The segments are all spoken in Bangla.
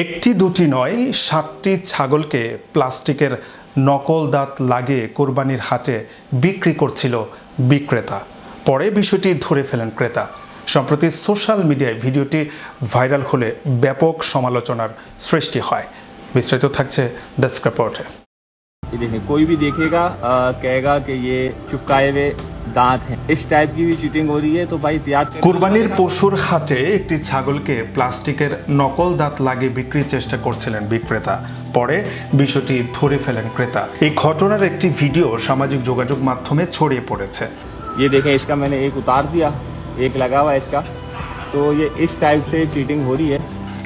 একটি দুটি নয় ৭টি ছাগলকে প্লাস্টিকের নকল দাঁত লাগিয়ে কোরবানির হাটে বিক্রি করছিল বিক্রেতা। পরে বিষয়টি ধরে ফেলেন ক্রেতা। সম্প্রতি সোশ্যাল মিডিয়ায় ভিডিওটি ভাইরাল হলে ব্যাপক সমালোচনার সৃষ্টি হয়। বিস্তারিত থাকছে ডেস্ক রিপোর্টে। कोई भी देखेगा कहेगा कि ये चिपकाए हुए दांत हैं। इस टाइप की भी चीटिंग हो रही है, तो भाई কুরবানির পশুর হাটে একটি ছাগলকে প্লাস্টিকের নকল দাঁত লাগিয়ে বিক্রির চেষ্টা করছিলেন বিক্রেতা। পরে বিষয়টি ধরে ফেলেন ক্রেতা। এই ঘটনার একটি ভিডিও সামাজিক যোগাযোগ মাধ্যমে ছড়িয়ে পড়েছে। ये देखें, इसका मैंने एक उतार दिया, एक लगा हुआ है इसका, तो ये इस टाइप से चीटिंग हो रही है।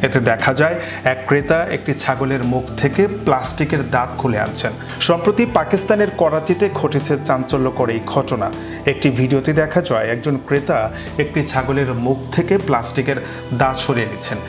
এতে দেখা যায় এক ক্রেতা একটি ছাগলের মুখ থেকে প্লাস্টিকের দাঁত খুলে আনছেন। সম্প্রতি পাকিস্তানের করাচিতে ঘটেছে চাঞ্চল্যকর এই ঘটনা। একটি ভিডিওতে দেখা যায় একজন ক্রেতা একটি ছাগলের মুখ থেকে প্লাস্টিকের দাঁত সরিয়ে নিচ্ছেন।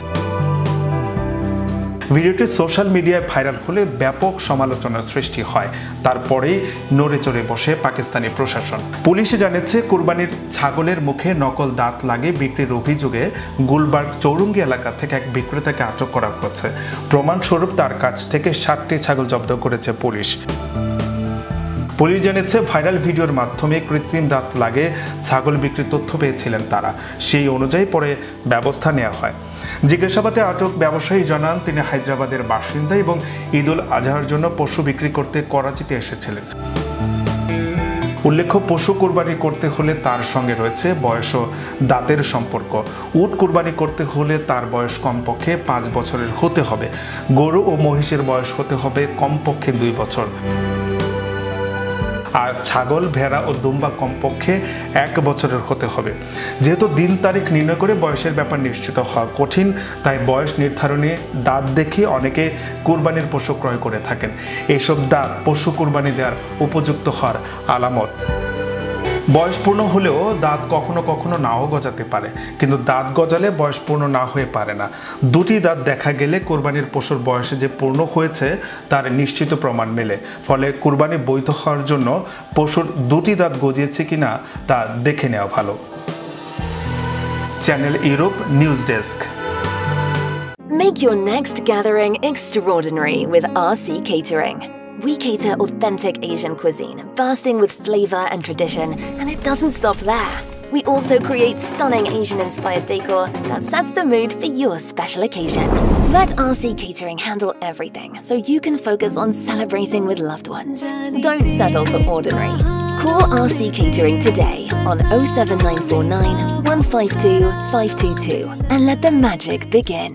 ভিডিওটি সোশ্যাল মিডিয়ায় ভাইরাল হলে ব্যাপক সমালোচনার সৃষ্টি হয়। তারপরেই নড়ে চড়ে বসে পাকিস্তানি প্রশাসন। পুলিশে জানিয়েছে কুরবানির ছাগলের মুখে নকল দাঁত লাগিয়ে বিক্রির অভিযোগে গুলবার্গ চৌরঙ্গি এলাকা থেকে এক বিক্রেতাকে আটক করা হয়েছে। প্রমাণস্বরূপ তার কাছ থেকে ৭টি ছাগল জব্দ করেছে পুলিশ। পুলিশ জানিয়েছে ভাইরাল ভিডিওর মাধ্যমে কৃত্রিম দাঁত লাগিয়ে ছাগল বিক্রির তথ্য পেয়েছিলেন তারা। সেই অনুযায়ী পরে ব্যবস্থা নেওয়া হয়। জিজ্ঞাসাবাদে আটক ব্যবসায়ী জানান তিনি হায়দ্রাবাদের বাসিন্দা এবং ঈদুল আজহার জন্য পশু বিক্রি করতে করাচিতে এসেছিলেন। উল্লেখ্য, পশু কুরবানি করতে হলে তার সঙ্গে রয়েছে বয়স ও দাঁতের সম্পর্ক। উট কুরবানি করতে হলে তার বয়স কমপক্ষে ৫ বছরের হতে হবে। গরু ও মহিষের বয়স হতে হবে কমপক্ষে ২ বছর। আর ছাগল, ভেড়া ও দুম্বা কমপক্ষে ১ বছরের হতে হবে। যেহেতু দিন তারিখ নির্ণয় করে বয়সের ব্যাপার নিশ্চিত হওয়া কঠিন, তাই বয়স নির্ধারণে দাঁত দেখে অনেকে কুরবানির পশু ক্রয় করে থাকেন। এইসব দাঁত পশু কুরবানি দেওয়ার উপযুক্ত হওয়ার আলামত। বয়স পূর্ণ হলেও দাঁত কখনো কখনো নাও গজাতে পারে, কিন্তু দাঁত গজালে বয়স পূর্ণ না হয়ে পারে না। দুটি দাঁত দেখা গেলে কোরবানির পশুর বয়সে যে পূর্ণ হয়েছে তার নিশ্চিত প্রমাণ মেলে। ফলে কুরবানি বৈধ হওয়ার জন্য পশুর দুটি দাঁত গজিয়েছে কিনা তা দেখে নেওয়া ভালো। Channel Europe news desk. Make your next gathering extraordinary with RC Catering. We cater authentic Asian cuisine, bursting with flavor and tradition, and it doesn't stop there. We also create stunning Asian-inspired decor that sets the mood for your special occasion. Let RC Catering handle everything so you can focus on celebrating with loved ones. Don't settle for ordinary. Call RC Catering today on 07949 152 522 and let the magic begin.